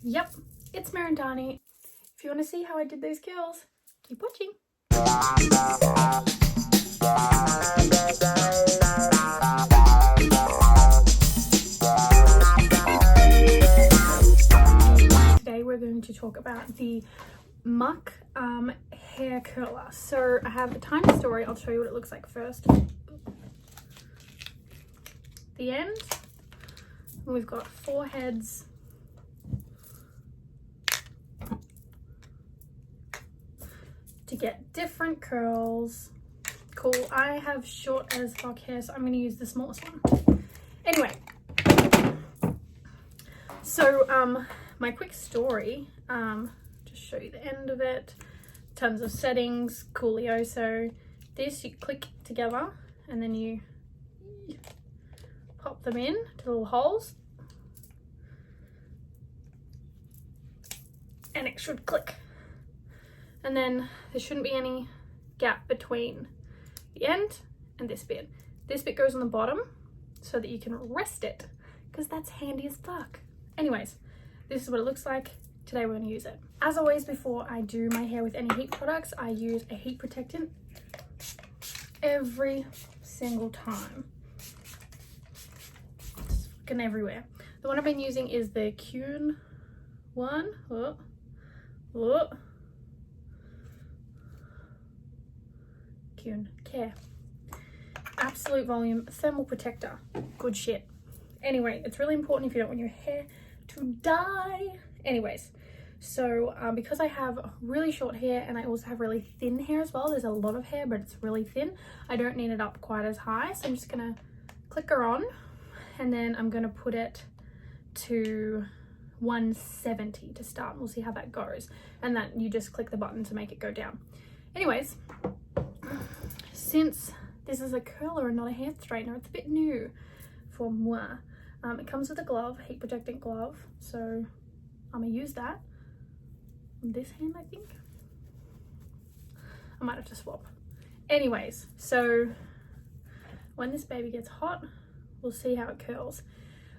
Yep, it's Marandani. If you want to see how I did those curls, keep watching. Today we're going to talk about the MUK hair curler. So I have the tiny story. I'll show you what it looks like first. The end. We've got 4 heads. To get different curls. Cool. I have short as fuck hair, so I'm going to use the smallest one. Anyway, so my quick story, just show you the end of it. Tons of settings, coolio. So this you click together and then you pop them in to little holes and it should click. And then there shouldn't be any gap between the end and this bit. This bit goes on the bottom so that you can rest it, because that's handy as fuck. Anyways, this is what it looks like. Today we're going to use it. As always, before I do my hair with any heat products, I use a heat protectant every single time. It's fucking everywhere. The one I've been using is the Kuene one. Kuene Care. Absolute volume thermal protector. Good shit. Anyway, it's really important if you don't want your hair to die. Anyways, so because I have really short hair and I also have really thin hair as well, there's a lot of hair but it's really thin, I don't need it up quite as high, so I'm just gonna click her on and then I'm gonna put it to 170 to start. We'll see how that goes, and that you just click the button to make it go down. Anyways, since this is a curler and not a hair straightener, it's a bit new for moi. It comes with a glove, heat protectant glove, so I'm gonna use that on this hand. I think I might have to swap. Anyways, so when this baby gets hot, we'll see how it curls.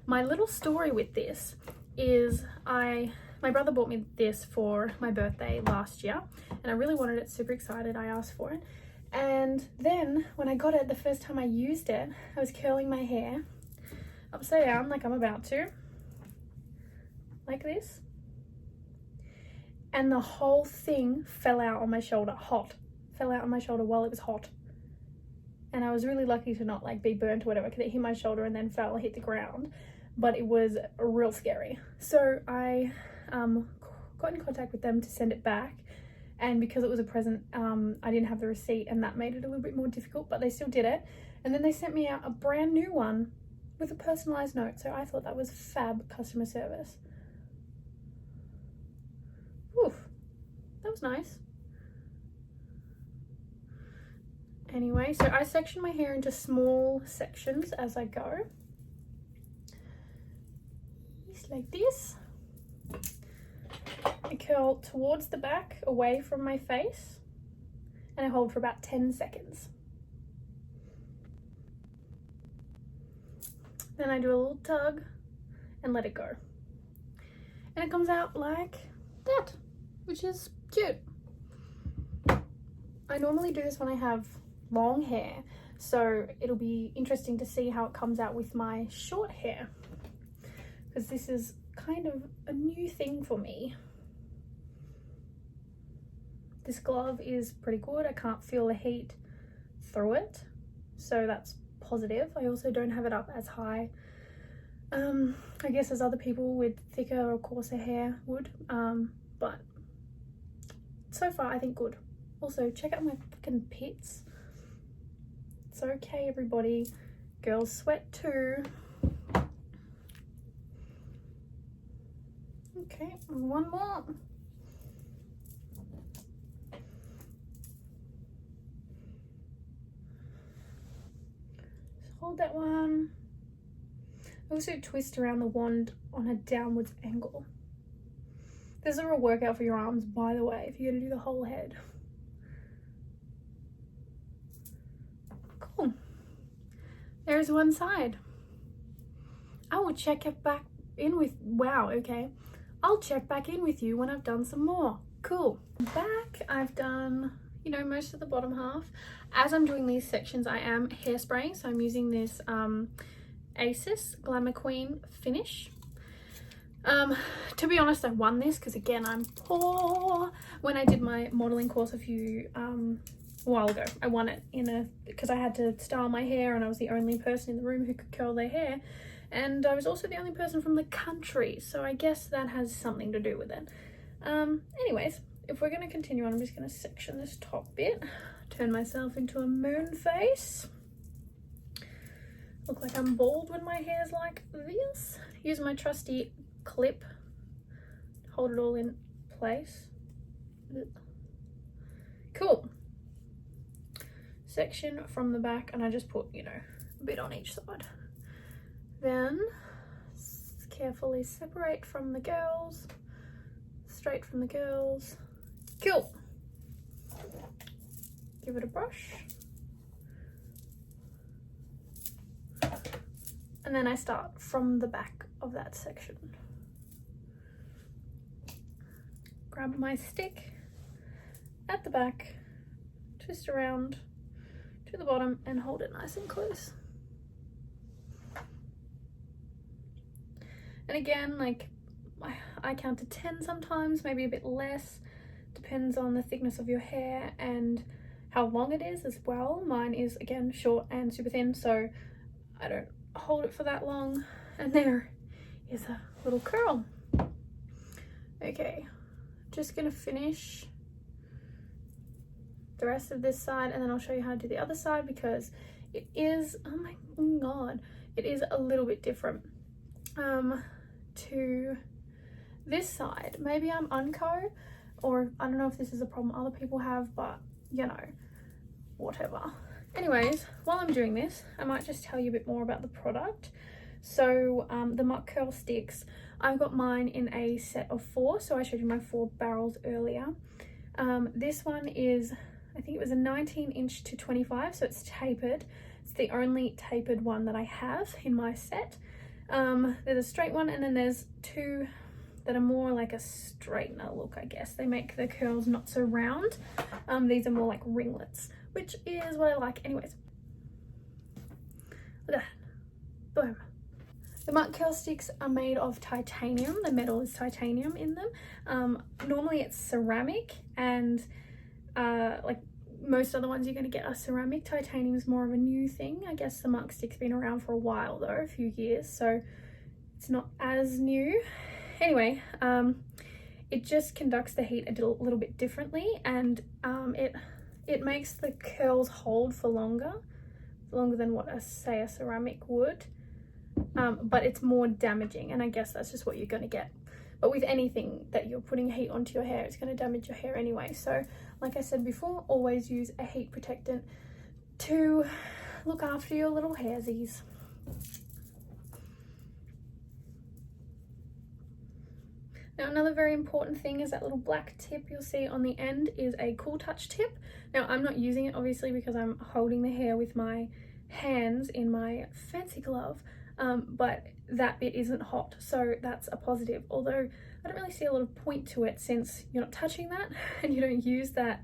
My little story with this is my brother bought me this for my birthday last year and I really wanted it, super excited. I asked for it, and then when I got it, the first time I used it, I was curling my hair upside down like I'm about to, like this, and the whole thing fell out on my shoulder. Fell out on my shoulder while it was hot, and I was really lucky to not like be burnt or whatever, because it hit my shoulder and then fell, hit the ground, but it was real scary. So I got in contact with them to send it back, and because it was a present, I didn't have the receipt, and that made it a little bit more difficult, but they still did it. And then they sent me out a brand new one with a personalized note, so I thought that was fab customer service. Oof, that was nice. Anyway, so I section my hair into small sections as I go. Just like this. I curl towards the back, away from my face, and I hold for about 10 seconds. Then I do a little tug and let it go. And it comes out like that, which is cute. I normally do this when I have long hair, so it'll be interesting to see how it comes out with my short hair, because this is kind of a new thing for me. This glove is pretty good. I can't feel the heat through it, so that's positive. I also don't have it up as high, I guess, as other people with thicker or coarser hair would, but so far I think good. Also, check out my fucking pits. It's okay, everybody. Girls sweat too. Okay, one more. Hold that one. Also twist around the wand on a downwards angle. This is a real workout for your arms, by the way, if you're gonna do the whole head. Cool. There's one side. I will check it back in with, wow, okay. I'll check back in with you when I've done some more. Cool. Back, I've done, you know, most of the bottom half. As I'm doing these sections, I am hairspraying, so I'm using this Asis Glamour Queen finish. To be honest, I won this because again, I'm poor. When I did my modeling course a while ago, I won it because I had to style my hair and I was the only person in the room who could curl their hair, and I was also the only person from the country, so I guess that has something to do with it. Anyways, if we're going to continue on, I'm just going to section this top bit, turn myself into a moon face, look like I'm bald when my hair's like this, use my trusty clip, hold it all in place. Cool. Section from the back, and I just put, you know, a bit on each side. Then carefully separate from the girls, straight from the girls. Cool. Give it a brush. And then I start from the back of that section. Grab my stick at the back, twist around to the bottom and hold it nice and close. And again, like I count to 10 sometimes, maybe a bit less, depends on the thickness of your hair and how long it is as well. Mine is again short and super thin, so I don't hold it for that long. And there is a little curl. Okay, just gonna finish the rest of this side and then I'll show you how to do the other side, because it is, oh my god, it is a little bit different to this side. Maybe I'm unco, or I don't know if this is a problem other people have, but you know, whatever. Anyways, while I'm doing this, I might just tell you a bit more about the product. So the MUK curl sticks, I've got mine in a set of 4, so I showed you my 4 barrels earlier. This one is, I think it was a 19" to 25, so it's tapered. It's the only tapered one that I have in my set. There's a straight one, and then there's 2 that are more like a straightener look, I guess. They make the curls not so round. These are more like ringlets, which is what I like. Anyways, look at that. Boom. The MUK curl sticks are made of titanium. The metal is titanium in them. Normally it's ceramic, and like most other ones you're going to get are ceramic. Titanium is more of a new thing. I guess the MUK stick's been around for a while though, a few years, so it's not as new. Anyway, it just conducts the heat a little bit differently, and it makes the curls hold for longer than what a ceramic would, but it's more damaging, and I guess that's just what you're going to get. But with anything that you're putting heat onto your hair, it's going to damage your hair anyway. So like I said before, always use a heat protectant to look after your little hairsies. Now another very important thing is that little black tip you'll see on the end is a Cool Touch tip. Now I'm not using it obviously because I'm holding the hair with my hands in my fancy glove, but that bit isn't hot, so that's a positive. Although I don't really see a lot of point to it since you're not touching that and you don't use that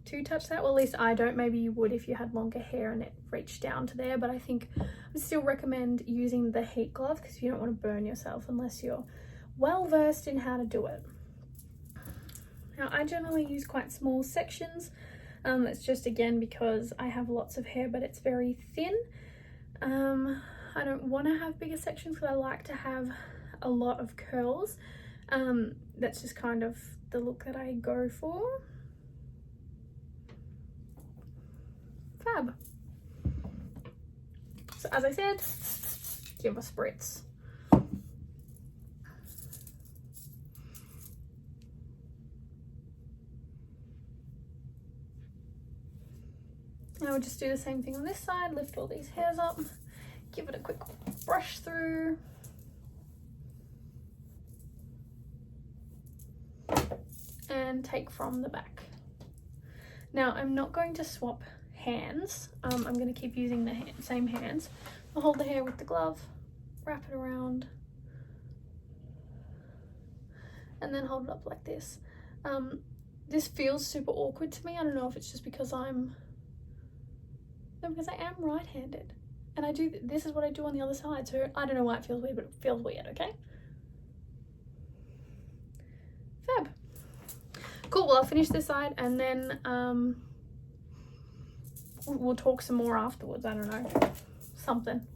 to touch that. Well, at least I don't. Maybe you would if you had longer hair and it reached down to there, but I think I would still recommend using the heat glove because you don't want to burn yourself unless you're well versed in how to do it. Now I generally use quite small sections. It's just again because I have lots of hair but it's very thin. I don't want to have bigger sections because I like to have a lot of curls. That's just kind of the look that I go for. Fab. So as I said, give a spritz. Now we'll just do the same thing on this side, lift all these hairs up, give it a quick brush through. And take from the back. Now I'm not going to swap hands. I'm going to keep using the same hands. I'll hold the hair with the glove, wrap it around, and then hold it up like this. This feels super awkward to me. I don't know if it's just because I am right-handed, and I do, this is what I do on the other side, so I don't know why it feels weird, but it feels weird, okay? Fab. Cool, well, I'll finish this side, and then we'll talk some more afterwards. I don't know, something.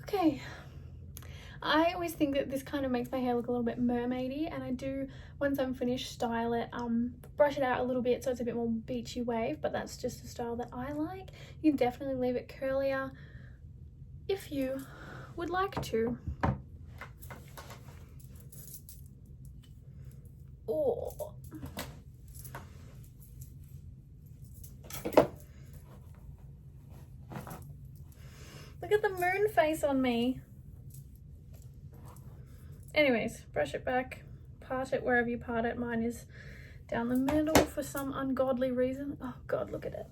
Okay, I always think that this kind of makes my hair look a little bit mermaidy, and I do, once I'm finished, style it, brush it out a little bit so it's a bit more beachy wave, but that's just the style that I like. You can definitely leave it curlier if you would like to. Oh. Look at the moon face on me. Anyways, brush it back, part it wherever you part it. Mine is down the middle for some ungodly reason. Oh God, look at it.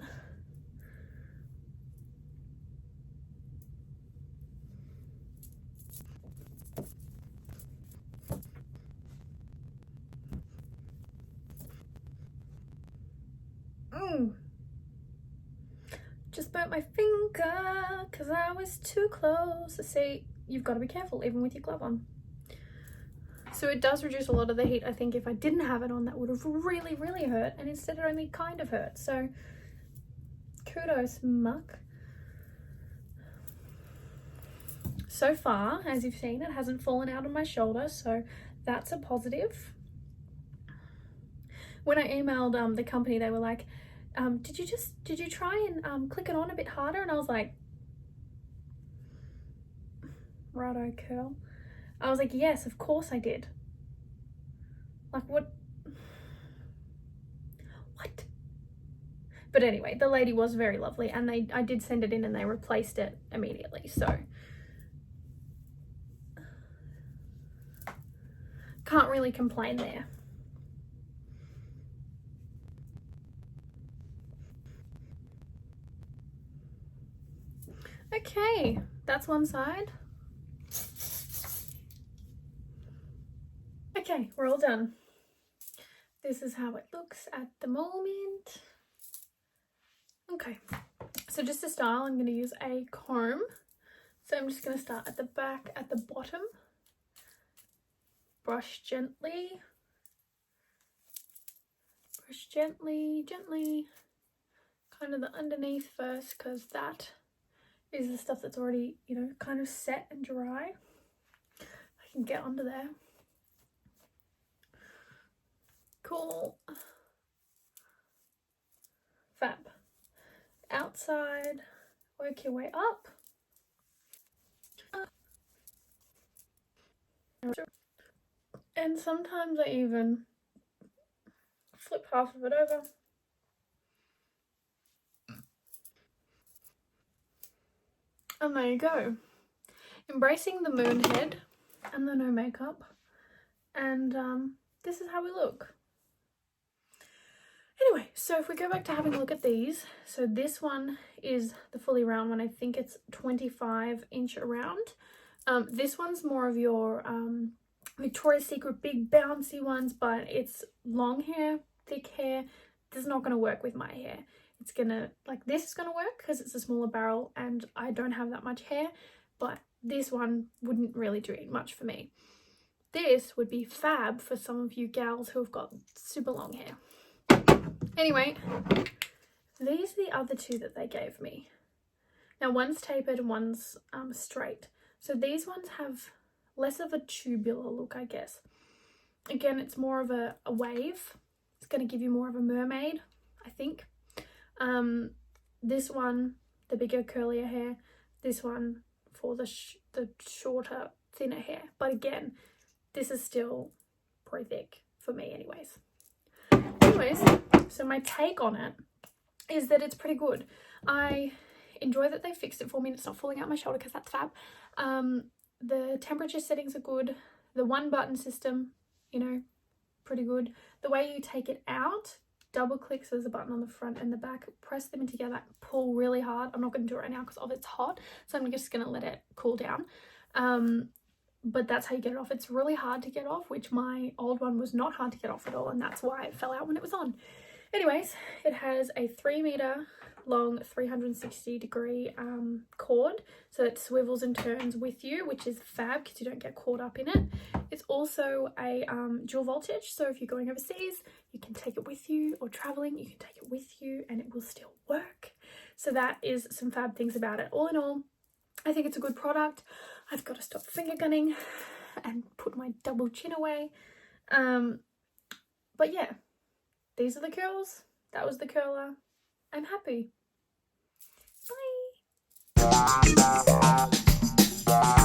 Just burnt my finger because I was too close. See, you've got to be careful even with your glove on. So it does reduce a lot of the heat. I think if I didn't have it on, that would have really, really hurt, and instead it only kind of hurt. So kudos, MUK. So far, as you've seen, it hasn't fallen out on my shoulder, so that's a positive. When I emailed the company, they were like, did you try and click it on a bit harder? And I was like, righto, curl. I was like, yes, of course I did. Like, what? But anyway, the lady was very lovely, and I did send it in and they replaced it immediately, so can't really complain there. Okay, that's one side. Okay, we're all done. This is how it looks at the moment. Okay, so just to style, I'm going to use a comb. So I'm just going to start at the back, at the bottom. Brush gently. Brush gently, gently. Kind of the underneath first, because that is the stuff that's already, you know, kind of set and dry. I can get under there. Cool. Fab. Outside, work your way up. And sometimes I even flip half of it over. And there you go. Embracing the moon head and the no makeup. And this is how we look. Anyway, so if we go back to having a look at these, so this one is the fully round one. I think it's 25-inch around. This one's more of your Victoria's Secret big bouncy ones, but it's long hair, thick hair. This is not going to work with my hair. It's gonna, like, this is going to work because it's a smaller barrel and I don't have that much hair, but this one wouldn't really do much for me. This would be fab for some of you gals who have got super long hair. Anyway, these are the other two that they gave me. Now one's tapered and one's straight. So these ones have less of a tubular look, I guess. Again, it's more of a wave. It's going to give you more of a mermaid, I think. This one, the bigger, curlier hair. This one for the shorter, thinner hair. But again, this is still pretty thick for me anyways. So my take on it is that it's pretty good. I enjoy that they fixed it for me and it's not falling out my shoulder because that's fab. The temperature settings are good. The one button system, you know, pretty good. The way you take it out, double click, so there's a button on the front and the back, press them in together, pull really hard. I'm not going to do it right now because it's hot, so I'm just going to let it cool down. But that's how you get it off. It's really hard to get off, which my old one was not hard to get off at all, and that's why it fell out when it was on. Anyways, it has a 3 meter long 360-degree cord, so it swivels and turns with you, which is fab because you don't get caught up in it. It's also a dual voltage, so if you're going overseas, you can take it with you, or traveling, you can take it with you and it will still work. So that is some fab things about it. All in all, I think it's a good product. I've got to stop finger gunning and put my double chin away. But yeah, these are the curls. That was the curler. I'm happy. Bye.